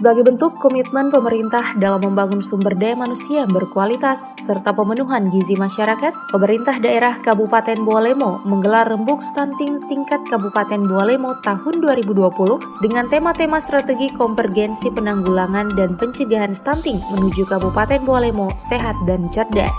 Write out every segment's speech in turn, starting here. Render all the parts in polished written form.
Sebagai bentuk komitmen pemerintah dalam membangun sumber daya manusia yang berkualitas serta pemenuhan gizi masyarakat, pemerintah daerah Kabupaten Bawalemo menggelar rembuk stunting tingkat Kabupaten Bawalemo tahun 2020 dengan tema-tema strategi konvergensi penanggulangan dan pencegahan stunting menuju Kabupaten Bawalemo sehat dan cerdas.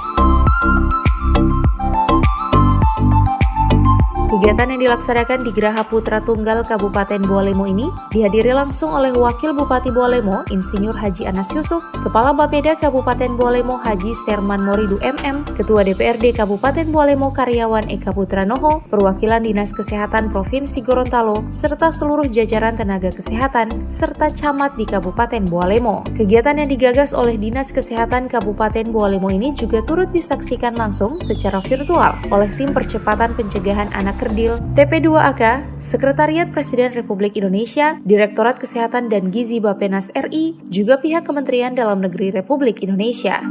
Kegiatan yang dilaksanakan di Geraha Putra Tunggal Kabupaten Bawalemo ini dihadiri langsung oleh Wakil Bupati Bawalemo, Insinyur Haji Anas Yusuf, Kepala Bapeda Kabupaten Bawalemo Haji Serman Moridu MM, Ketua DPRD Kabupaten Bawalemo Karyawan Eka Putra Noho, perwakilan Dinas Kesehatan Provinsi Gorontalo, serta seluruh jajaran tenaga kesehatan, serta camat di Kabupaten Bawalemo. Kegiatan yang digagas oleh Dinas Kesehatan Kabupaten Bawalemo ini juga turut disaksikan langsung secara virtual oleh Tim Percepatan Pencegahan Anak Kerdil TP2AK, Sekretariat Presiden Republik Indonesia, Direktorat Kesehatan dan Gizi Bappenas RI, juga pihak Kementerian Dalam Negeri Republik Indonesia.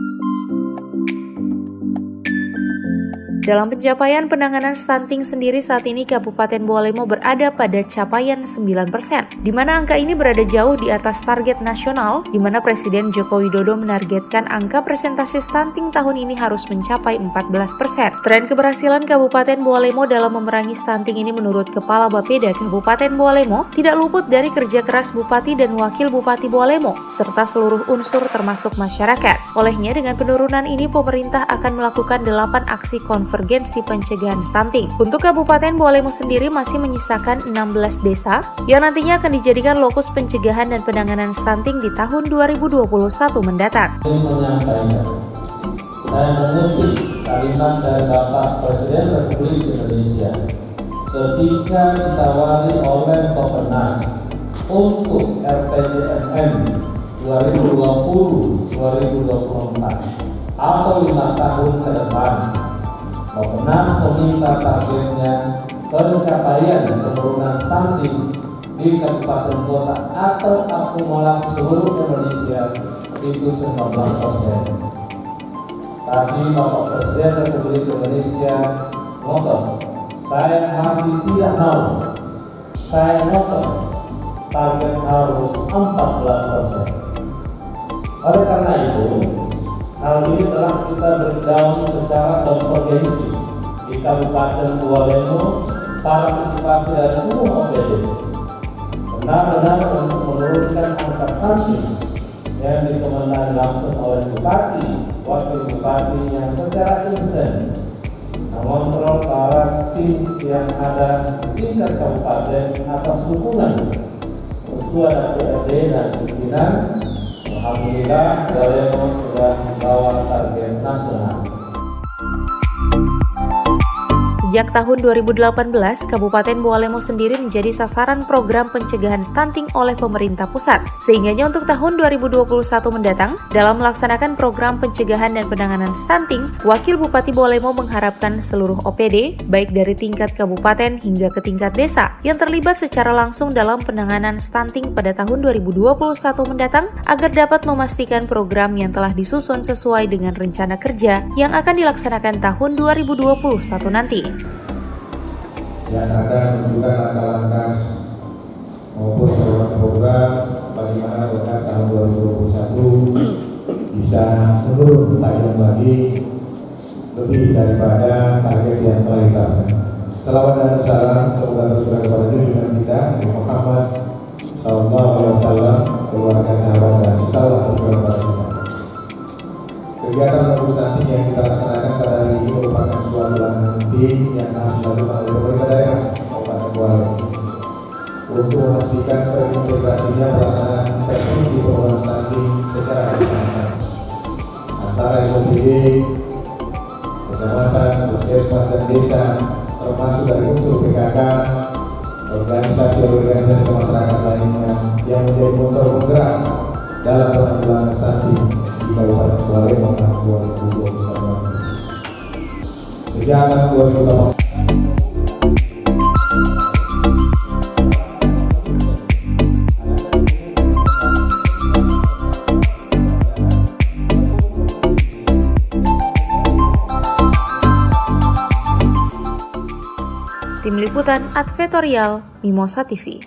Dalam pencapaian penanganan stunting sendiri saat ini Kabupaten Bawalemo berada pada capaian 9%, di mana angka ini berada jauh di atas target nasional, di mana Presiden Joko Widodo menargetkan angka presentasi stunting tahun ini harus mencapai 14%. Tren keberhasilan Kabupaten Bawalemo dalam memerangi stunting ini menurut Kepala Bapeda Kabupaten Bawalemo tidak luput dari kerja keras Bupati dan Wakil Bupati Bawalemo, serta seluruh unsur termasuk masyarakat. Olehnya dengan penurunan ini pemerintah akan melakukan 8 aksi konvergensi pencegahan stunting. Untuk Kabupaten Bawalemo sendiri masih menyisakan 16 desa yang nantinya akan dijadikan lokus pencegahan dan penanganan stunting di tahun 2021 mendatang. Saya mengutip kalimat dari Bapak Presiden Republik Indonesia ketika ditawari oleh Bappenas untuk RPJMN 2020-2024 atau 5 tahun ke depan. Bappenas meminta targetnya pencapaian penurunan stunting di kabupaten kota atau akumulasi seluruh Indonesia itu 19%. Tapi Bapak Presiden Republik Indonesia ngotot, saya masih tidak mau. Saya ngotot target harus 14%. Oleh karena itu, hal ini telah kita berjalan secara konvergensi di Kabupaten Bawalemo, partisipasi dari semua OPD benar-benar untuk menurunkan angka stunting yang dikomentari langsung oleh Bupati, Wakil Bupati yang secara instan mengontrol para tim yang ada di tingkat kabupaten atas dukungan Ketua DPRD dan pimpinan. Alhamdulillah, Bawalemo sudah membawa target nasional. Sejak tahun 2018, Kabupaten Bawalemo sendiri menjadi sasaran program pencegahan stunting oleh pemerintah pusat. Sehingganya untuk tahun 2021 mendatang, dalam melaksanakan program pencegahan dan penanganan stunting, Wakil Bupati Bawalemo mengharapkan seluruh OPD, baik dari tingkat kabupaten hingga ke tingkat desa, yang terlibat secara langsung dalam penanganan stunting pada tahun 2021 mendatang, agar dapat memastikan program yang telah disusun sesuai dengan rencana kerja yang akan dilaksanakan tahun 2021 nanti. Yang akan menunjukkan langkah-langkah maupun program bagaimana pada tahun 2021 bisa menurun tajam lagi lebih daripada target yang telah ditetapkan. Salawat dan salam semoga tercurah kepada junjungan kita Nabi Muhammad SAW, keluarga sahabat dan salam tercurah kepada kita. Kegiatan rembuk stunting yang kita laksanakan pada hari ini merupakan sebuah langkah penting yang harus dilakukan oleh pemerintah daerah Kabupaten Bawalemo untuk memastikan terintegrasinya pelaksanaan teknik penurunan stunting secara bersamaan antara OPD, kecamatan, puskesmas dan desa, termasuk dari unsur PKK, organisasi masyarakat lainnya yang menjadi motor penggerak dalam penanggulangan stunting di Kabupaten Bawalemo tahun 2020. Kegiatan 2018. Tim Liputan Advertorial Mimosa TV.